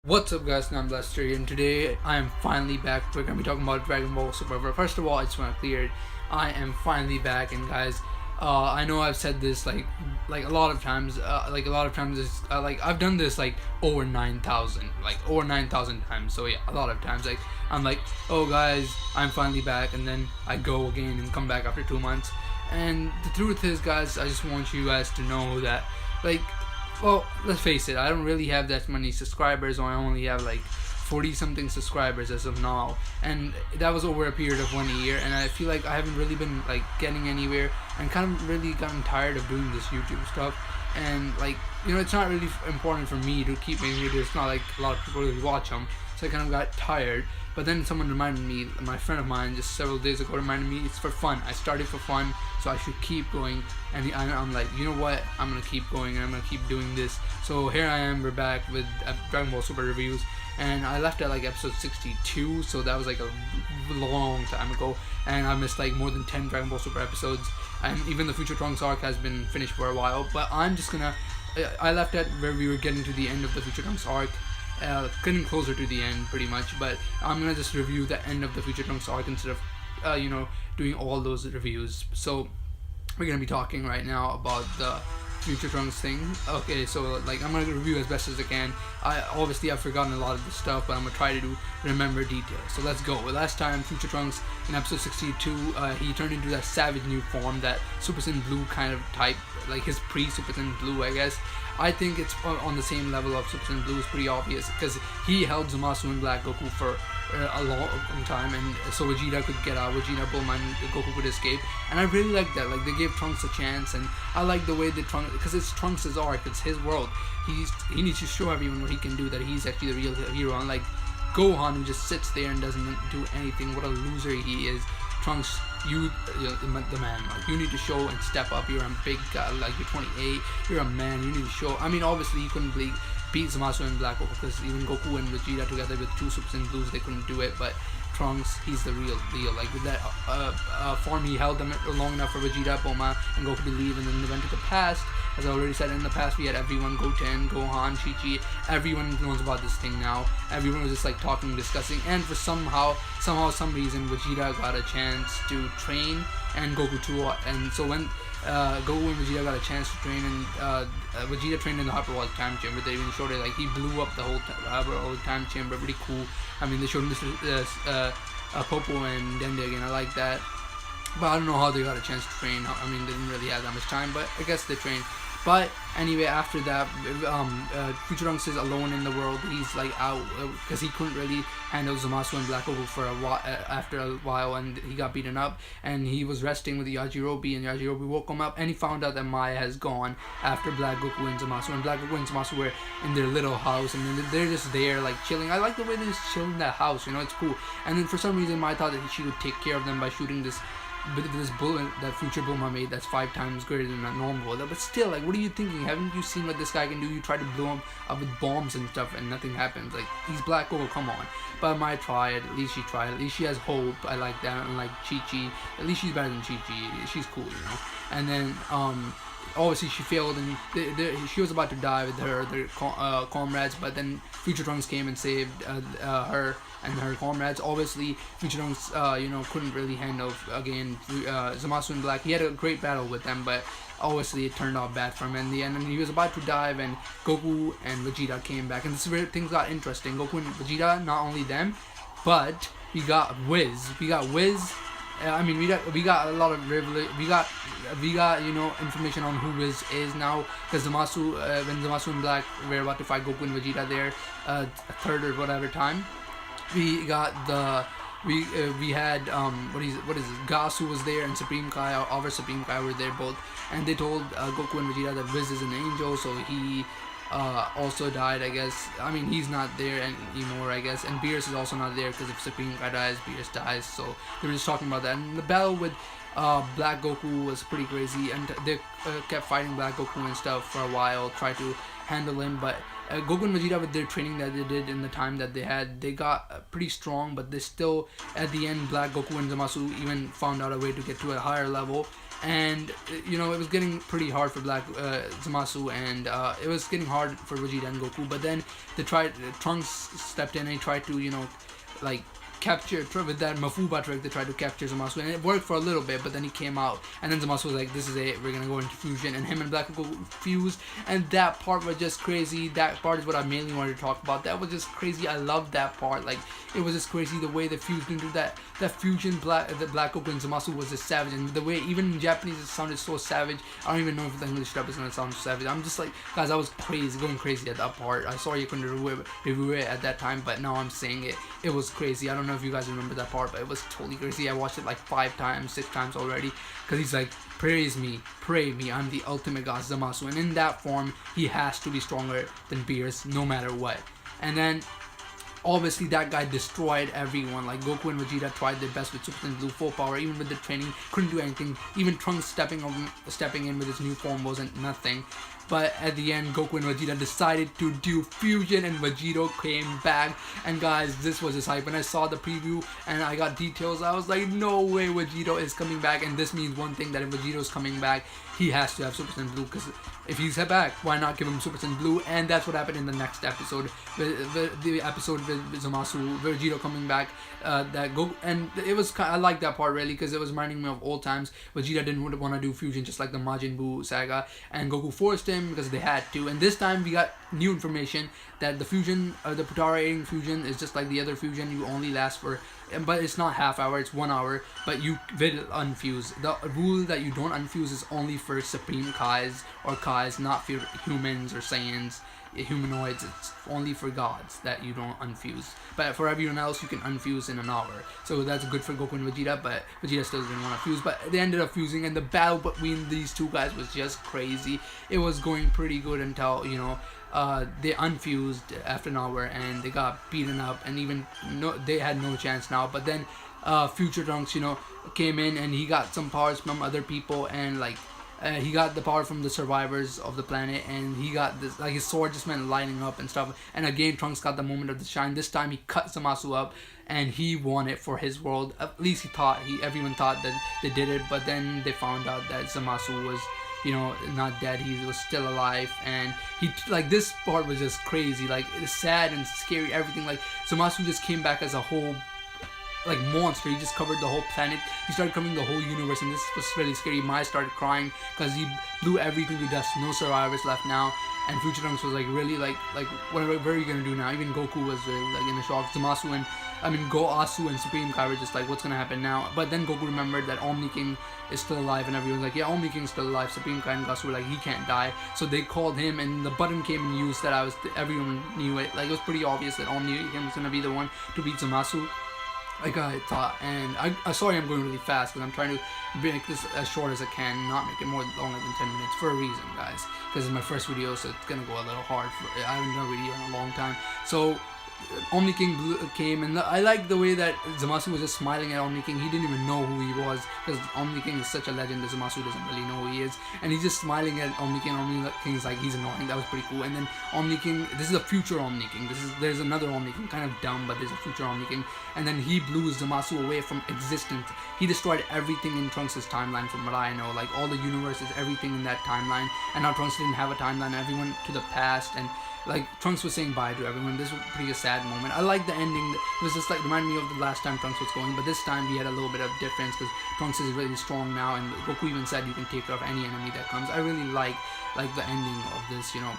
What's up guys, I'm Lester and today I am finally back. We're going to be talking about Dragon Ball Super. First of all, I just want to clear it. I am finally back, and guys, I know I've said this like a lot of times, I've done this like over 9,000 times. So yeah, a lot of times I'm like, oh guys, I'm finally back, and then I go again and come back after 2 months. And the truth is, guys, I just want you guys to know that well, let's face it, I don't really have that many subscribers, or I only have like 40 something subscribers as of now, and that was over a period of 1 year, and I feel like I haven't really been like getting anywhere, and kind of really gotten tired of doing this YouTube stuff. And it's not really important for me to keep making videos. It's not like a lot of people really watch them, so I kind of got tired. But then someone reminded me, my friend of mine just several days ago reminded me, it's for fun. I started for fun, so I should keep going. And I'm like, you know what? I'm gonna keep going, and I'm gonna keep doing this. So here I am. We're back with Dragon Ball Super reviews, and I left at like episode 62, so that was like a long time ago. And I missed like more than 10 Dragon Ball Super episodes, and even the Future Trunks arc has been finished for a while. But I'm just gonna. I left at where we were getting to the end of the Future Trunks arc. Getting closer to the end pretty much, but I'm gonna just review the end of the Future Trunks arc instead of doing all those reviews. So we're gonna be talking right now about the Future Trunks thing. Okay, so I'm gonna review as best as I can. I've forgotten a lot of the stuff, but I'm gonna try to remember details. So let's go. Last time, Future Trunks in episode 62, he turned into that savage new form, that Super Saiyan Blue kind of type, like his pre-Super Saiyan Blue, I guess. I think it's on the same level of Super Saiyan Blue. Is pretty obvious because he held Zamasu and Black Goku for a long time, and so Vegeta could get out, Vegeta, Bulma, and Goku could escape. And I really like that. Like, they gave Trunks a chance, and I like the way that Trunks, because it's Trunks' arc, it's his world. He needs to show everyone what he can do, that he's actually the real hero. Unlike Gohan, who just sits there and doesn't do anything. What a loser he is. Trunks, you're the man. Like, you need to show and step up. You're a big guy. Like, you're 28. You're a man. You need to show. I mean, obviously, he couldn't beat Zamasu and Black Goku, because even Goku and Vegeta together with two Super Saiyan Blues, they couldn't do it. But Trunks, he's the real deal. Like, with that form, he held them long enough for Vegeta, Bulma, and Goku to leave, and then they went to the past. As I already said, in the past we had everyone, Goten, Gohan, Chi-Chi, everyone knows about this thing now. Everyone was just like talking, discussing, and for some reason, Vegeta got a chance to train, and Goku too. And so when Goku and Vegeta got a chance to train, and Vegeta trained in the Hyperbolic Time Chamber, they even showed it, like he blew up the whole Hyperbolic Time Chamber, pretty cool. I mean, they showed Mr. Popo and Dende again, I like that. But I don't know how they got a chance to train. I mean, they didn't really have that much time, but I guess they trained. But anyway, after that, Future Trunks is alone in the world. He's like out because he couldn't really handle Zamasu and Black Goku for a while. After a while, and he got beaten up, and he was resting with Yajirobe, and Yajirobe woke him up, and he found out that Maya has gone after Black Goku and Zamasu. And Black Goku and Zamasu were in their little house, and then they're just there like chilling. I like the way they're just chilling in that house. It's cool. And then for some reason, Maya thought that she would take care of them by shooting this bullet that Future Bulma made that's 5 times greater than a normal bullet. But still, like, what are you thinking? Haven't you seen what this guy can do? You try to blow him up with bombs and stuff, and nothing happens. Like, he's Black Goku, come on. But I might try it. At least she tried. At least she has hope. I like that. And like Chi-Chi, at least she's better than Chi-Chi. She's cool, And then obviously she failed, and she was about to die with their comrades, but then Future Trunks came and saved her and her comrades. Obviously, Future Trunks couldn't really handle again Zamasu and Black. He had a great battle with them, but obviously it turned out bad for him in the end, and he was about to die when Goku and Vegeta came back, and this is where things got interesting. Goku and Vegeta, not only them, but we got Wiz. We got a lot of we got information on who Wiz is now, because Zamasu when Zamasu and Black were about to fight Goku and Vegeta there, a third or whatever time, we got we had what is it? Gasu was there, and Supreme Kai, our Supreme Kai were there both, and they told Goku and Vegeta that Wiz is an angel, so he also died, I guess. I mean, he's not there anymore, I guess, and Beerus is also not there, because if Supreme Kai dies, Beerus dies. So they were just talking about that, and the battle with Black Goku was pretty crazy, and they kept fighting Black Goku and stuff for a while, tried to handle him, but Goku and Vegeta, with their training that they did in the time that they had, they got pretty strong, but they still, at the end, Black Goku and Zamasu even found out a way to get to a higher level, and you know, it was getting pretty hard for Black Zamasu, and it was getting hard for Vegeta and Goku. But then Trunks stepped in and he tried to, you know, like capture with that Mafuba trick. They tried to capture Zamasu, and it worked for a little bit, but then he came out, and then Zamasu was like, this is it, we're gonna go into fusion, and him and Black Goku fused, and that part was just crazy. That part is what I mainly wanted to talk about. That was just crazy. I loved that part. Like, it was just crazy the way they fused into that fusion. The Black Goku and Zamasu was just savage, and the way even in Japanese it sounded so savage. I don't even know if the English dub is gonna sound savage. I'm just like, guys, I was going crazy at that part. I saw you couldn't review it at that time, but now I'm saying it. It was crazy. I don't know if you guys remember that part, but it was totally crazy. I watched it like 5 times, 6 times already, because he's like, praise me, pray me, I'm the ultimate god Zamasu, and in that form he has to be stronger than Beerus no matter what. And then obviously that guy destroyed everyone. Like, Goku and Vegeta tried their best with Super Saiyan Blue full power, even with the training, couldn't do anything. Even Trunks stepping in with his new form wasn't nothing. But at the end, Goku and Vegeta decided to do fusion, and Vegito came back. And guys, this was his hype. When I saw the preview and I got details, I was like, no way Vegito is coming back. And this means one thing, that if Vegito's coming back, he has to have Super Saiyan Blue, because if he's back, why not give him Super Saiyan Blue? And that's what happened in the next episode, the episode with Zamasu, Vegito coming back. That Goku, and it was, I like that part really, because it was reminding me of old times. Vegeta didn't want to do fusion, just like the Majin Buu saga, and Goku forced him because they had to. And this time we got new information that the fusion, the Potara fusion, is just like the other fusion. You only last for, but it's not half hour, it's 1 hour, but you will unfuse. The rule that you don't unfuse is only for Supreme Kais or Kais, not for humans or Saiyans, humanoids. It's only for gods that you don't unfuse, but for everyone else you can unfuse in an hour. So that's good for Goku and Vegeta, but Vegeta still didn't want to fuse, but they ended up fusing, and the battle between these two guys was just crazy. It was going pretty good until, you know, they unfused after an hour and they got beaten up, and even they had no chance now. But then Future Trunks, you know, came in and he got some powers from other people, and like he got the power from the survivors of the planet, and he got this, like, his sword just went lighting up and stuff. And again, Trunks got the moment of the shine. This time he cut Zamasu up and he won it for his world. At least he thought, everyone thought that they did it, but then they found out that Zamasu was, you know, not dead. He was still alive, and he, like, this part was just crazy. Like, it's sad and scary, everything. Like, Zamasu just came back as a whole, like, monster. He just covered the whole planet. He started covering the whole universe, and this was really scary. Mai started crying because he blew everything to dust. No survivors left now. And Future Trunks was like, really, like what are you gonna do now? Even Goku was really, like, in a shock. Zamasu and Goasu and Supreme Kai were just like, what's gonna happen now? But then Goku remembered that Omni King is still alive, and everyone's like, yeah, Omni King's still alive. Supreme Kai and Goasu were like, he can't die. So they called him, and the button came in use that everyone knew it. Like, it was pretty obvious that Omni King was gonna be the one to beat Zamasu, like I thought. And I'm sorry I'm going really fast, because I'm trying to make this as short as I can, not make it more longer than 10 minutes for a reason, guys, because it's my first video, so it's gonna go a little hard. I haven't done a video in a long time. So Omni King came, and I like the way that Zamasu was just smiling at Omni King. He didn't even know who he was, because Omni King is such a legend that Zamasu doesn't really know who he is, and he's just smiling at Omni King. Omni King's like, he's annoying. That was pretty cool. And then Omni King, this is a future Omni King. There's another Omni King, kind of dumb, but there's a future Omni King. And then he blew Zamasu away from existence. He destroyed everything in Trunks' timeline, from what I know, like all the universes, everything in that timeline. And now Trunks didn't have a timeline. Everyone to the past, and like, Trunks was saying bye to everyone. This was a pretty sad moment. I like the ending. It was just like, reminded me of the last time Trunks was going, but this time we had a little bit of difference, because Trunks is really strong now, and Goku even said you can take care of any enemy that comes. I really like the ending of this, you know.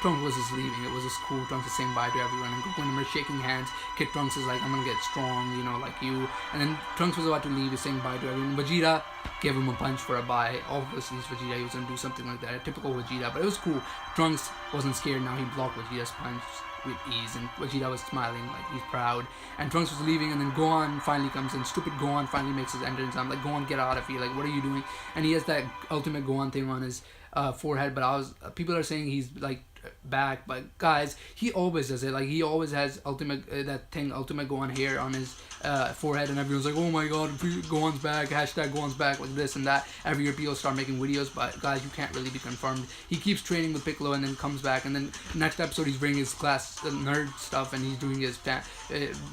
Trunks was just leaving. It was just cool. Trunks is saying bye to everyone, and Goku and him are shaking hands. Kid Trunks is like, I'm gonna get strong, you know, like you. And then Trunks was about to leave. He's saying bye to everyone. Vegeta gave him a punch for a bye. Obviously, it's Vegeta. He was gonna do something like that. A typical Vegeta, but it was cool. Trunks wasn't scared now. He blocked Vegeta's punch with ease, and Vegeta was smiling like he's proud. And Trunks was leaving, and then Gohan finally comes in. Stupid Gohan finally makes his entrance. I'm like, Gohan, get out of here! Like, what are you doing? And he has that ultimate Gohan thing on his forehead, but people are saying he's like back. But guys, he always does it. Like he always has ultimate that thing, ultimate Gohan hair on his forehead, and everyone's like, oh my god, Gohan's back, hashtag Gohan's back, like this and that. Every year people start making videos, but guys, you can't really be confirmed. He keeps training with Piccolo and then comes back, and then next episode he's bringing his class nerd stuff, and he's doing his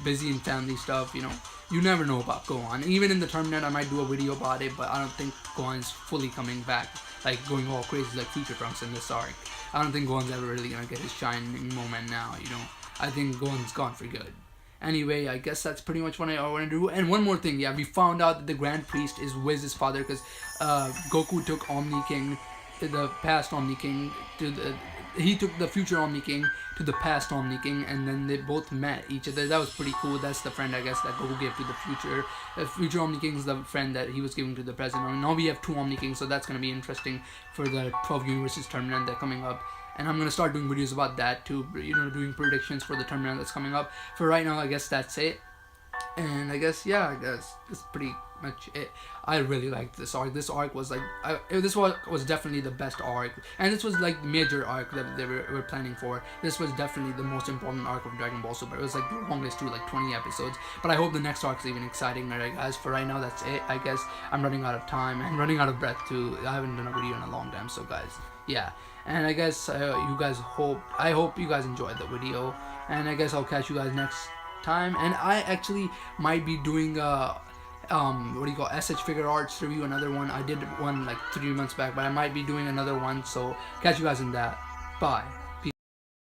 busy and family stuff. You know, you never know about Gohan. Even in the Terminator, I might do a video about it, but I don't think Gohan's fully coming back, like going all crazy like Future Trunks in this arc. I don't think Gohan's ever really gonna get his shining moment now, you know. I think Gohan's gone for good. Anyway, I guess that's pretty much what I want to do. And one more thing, yeah, we found out that the Grand Priest is Wiz's father, because Goku took Omni King, the past Omni King, he took the future Omni King to the past Omni King, and then they both met each other. That was pretty cool. That's the friend, I guess, that Goku gave to the future. The future Omni King is the friend that he was giving to the present. I mean, now we have 2 Omni Kings, so that's going to be interesting for the 12 Universes tournament that's coming up. And I'm going to start doing videos about that too, you know, doing predictions for the tournament that's coming up. For right now, I guess that's it. And I guess, yeah, I guess that's pretty much it. I really liked this arc. This arc was like, this was definitely the best arc. And this was like major arc that they were planning for. This was definitely the most important arc of Dragon Ball Super. It was like the longest too, like 20 episodes. But I hope the next arc is even exciting. Alright guys, for right now that's it. I guess I'm running out of time and running out of breath too. I haven't done a video in a long time, so guys, yeah. And I guess I hope you guys enjoyed the video. And I guess I'll catch you guys next time. And I actually might be doing SH Figure Arts review, another one. I did one like 3 months back, but I might be doing another one, so catch you guys in that. Bye.